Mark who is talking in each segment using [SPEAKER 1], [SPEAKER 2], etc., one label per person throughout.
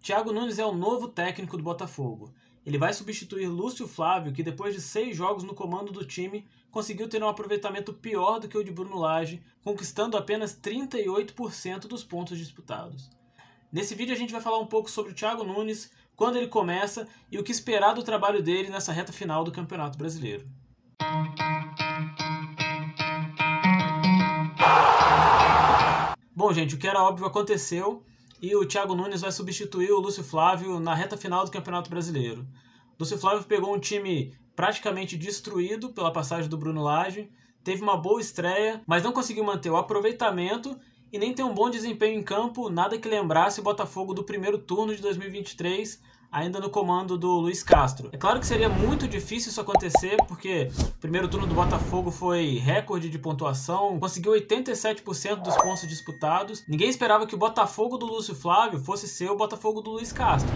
[SPEAKER 1] Thiago Nunes é o novo técnico do Botafogo. Ele vai substituir Lúcio Flávio, que depois de 6 jogos no comando do time, conseguiu ter um aproveitamento pior do que o de Bruno Lage, conquistando apenas 38% dos pontos disputados. Nesse vídeo a gente vai falar um pouco sobre o Thiago Nunes, quando ele começa e o que esperar do trabalho dele nessa reta final do Campeonato Brasileiro. Bom, gente, o que era óbvio aconteceu e o Thiago Nunes vai substituir o Lúcio Flávio na reta final do Campeonato Brasileiro. Lúcio Flávio pegou um time praticamente destruído pela passagem do Bruno Lage, teve uma boa estreia, mas não conseguiu manter o aproveitamento e nem ter um bom desempenho em campo, nada que lembrasse o Botafogo do primeiro turno de 2023, ainda no comando do Luiz Castro. É claro que seria muito difícil isso acontecer, porque o primeiro turno do Botafogo foi recorde de pontuação, conseguiu 87% dos pontos disputados. Ninguém esperava que o Botafogo do Lúcio Flávio fosse ser o Botafogo do Luiz Castro,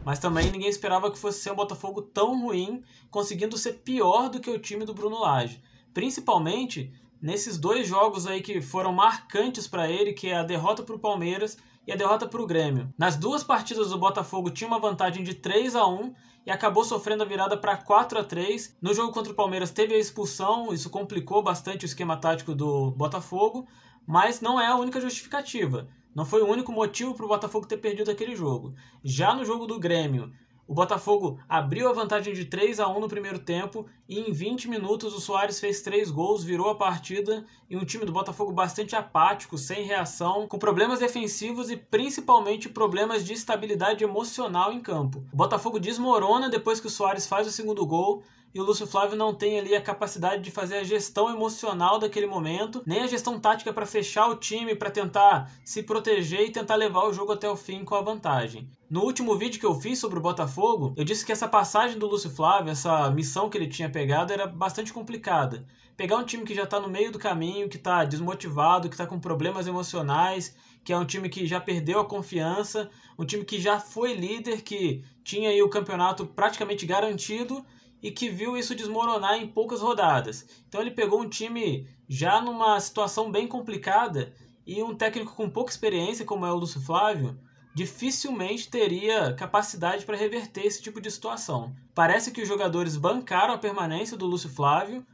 [SPEAKER 1] mas também ninguém esperava que fosse ser um Botafogo tão ruim, conseguindo ser pior do que o time do Bruno Lage. Principalmente nesses 2 jogos aí que foram marcantes para ele, que é a derrota para o Palmeiras e a derrota para o Grêmio. Nas 2 partidas o Botafogo tinha uma vantagem de 3-1 e acabou sofrendo a virada para 4-3. No jogo contra o Palmeiras teve a expulsão, isso complicou bastante o esquema tático do Botafogo, mas não é a única justificativa. Não foi o único motivo para o Botafogo ter perdido aquele jogo. Já no jogo do Grêmio, o Botafogo abriu a vantagem de 3-1 no primeiro tempo e em 20 minutos o Soares fez 3 gols, virou a partida e um time do Botafogo bastante apático, sem reação, com problemas defensivos e principalmente problemas de estabilidade emocional em campo. O Botafogo desmorona depois que o Soares faz o segundo gol e o Lúcio Flávio não tem ali a capacidade de fazer a gestão emocional daquele momento, nem a gestão tática para fechar o time, para tentar se proteger e tentar levar o jogo até o fim com a vantagem. No último vídeo que eu fiz sobre o Botafogo, eu disse que essa passagem do Lúcio Flávio, essa missão que ele tinha pegado, era bastante complicada. Pegar um time que já está no meio do caminho, que está desmotivado, que está com problemas emocionais, que é um time que já perdeu a confiança, um time que já foi líder, que tinha aí o campeonato praticamente garantido, e que viu isso desmoronar em poucas rodadas. Então ele pegou um time já numa situação bem complicada e um técnico com pouca experiência, como é o Lúcio Flávio, dificilmente teria capacidade para reverter esse tipo de situação. Parece que os jogadores bancaram a permanência do Lúcio Flávio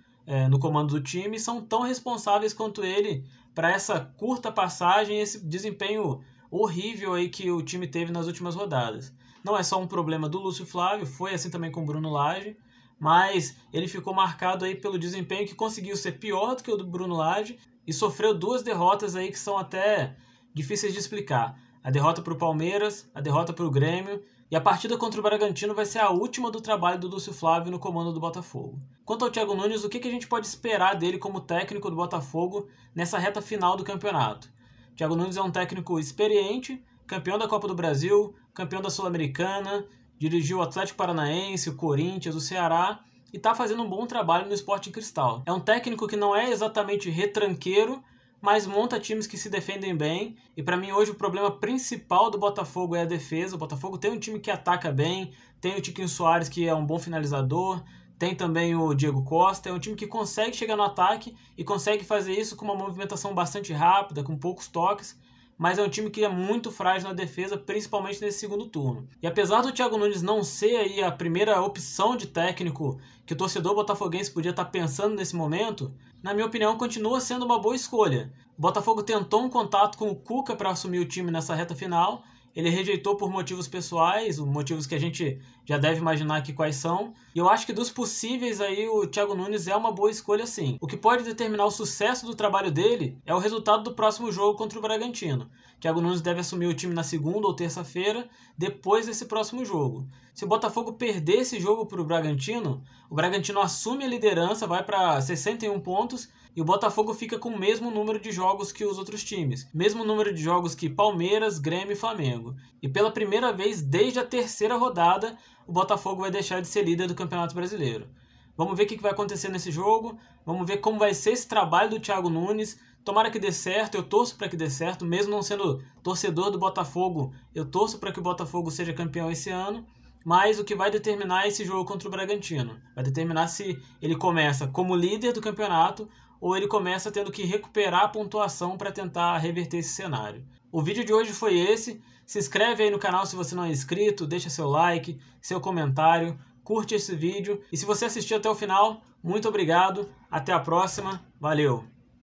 [SPEAKER 1] no comando do time e são tão responsáveis quanto ele para essa curta passagem, esse desempenho horrível aí que o time teve nas últimas rodadas. Não é só um problema do Lúcio Flávio, foi assim também com o Bruno Lage, mas ele ficou marcado aí pelo desempenho que conseguiu ser pior do que o do Bruno Lage e sofreu 2 derrotas aí que são até difíceis de explicar. A derrota para o Palmeiras, a derrota para o Grêmio e a partida contra o Bragantino vai ser a última do trabalho do Lúcio Flávio no comando do Botafogo. Quanto ao Thiago Nunes, o que a gente pode esperar dele como técnico do Botafogo nessa reta final do campeonato? Thiago Nunes é um técnico experiente, campeão da Copa do Brasil, campeão da Sul-Americana, dirigiu o Atlético Paranaense, o Corinthians, o Ceará e está fazendo um bom trabalho no Sporting Cristal. É um técnico que não é exatamente retranqueiro, mas monta times que se defendem bem. E para mim hoje o problema principal do Botafogo é a defesa. O Botafogo tem um time que ataca bem, tem o Tiquinho Soares que é um bom finalizador, tem também o Diego Costa, é um time que consegue chegar no ataque e consegue fazer isso com uma movimentação bastante rápida, com poucos toques, mas é um time que é muito frágil na defesa, principalmente nesse segundo turno. E apesar do Thiago Nunes não ser aí a primeira opção de técnico que o torcedor botafoguense podia estar pensando nesse momento, na minha opinião continua sendo uma boa escolha. O Botafogo tentou um contato com o Cuca para assumir o time nessa reta final, ele rejeitou por motivos pessoais, motivos que a gente já deve imaginar aqui quais são. E eu acho que dos possíveis aí o Thiago Nunes é uma boa escolha sim. O que pode determinar o sucesso do trabalho dele é o resultado do próximo jogo contra o Bragantino. Thiago Nunes deve assumir o time na segunda ou terça-feira, depois desse próximo jogo. Se o Botafogo perder esse jogo para o Bragantino assume a liderança, vai para 61 pontos, e o Botafogo fica com o mesmo número de jogos que os outros times. Mesmo número de jogos que Palmeiras, Grêmio e Flamengo. E pela primeira vez desde a 3ª rodada, o Botafogo vai deixar de ser líder do Campeonato Brasileiro. Vamos ver o que vai acontecer nesse jogo, vamos ver como vai ser esse trabalho do Thiago Nunes. Tomara que dê certo, eu torço para que dê certo, mesmo não sendo torcedor do Botafogo, eu torço para que o Botafogo seja campeão esse ano. Mas o que vai determinar é esse jogo contra o Bragantino. Vai determinar se ele começa como líder do campeonato ou ele começa tendo que recuperar a pontuação para tentar reverter esse cenário. O vídeo de hoje foi esse. Se inscreve aí no canal se você não é inscrito, deixa seu like, seu comentário, curte esse vídeo. E se você assistiu até o final, muito obrigado. Até a próxima. Valeu!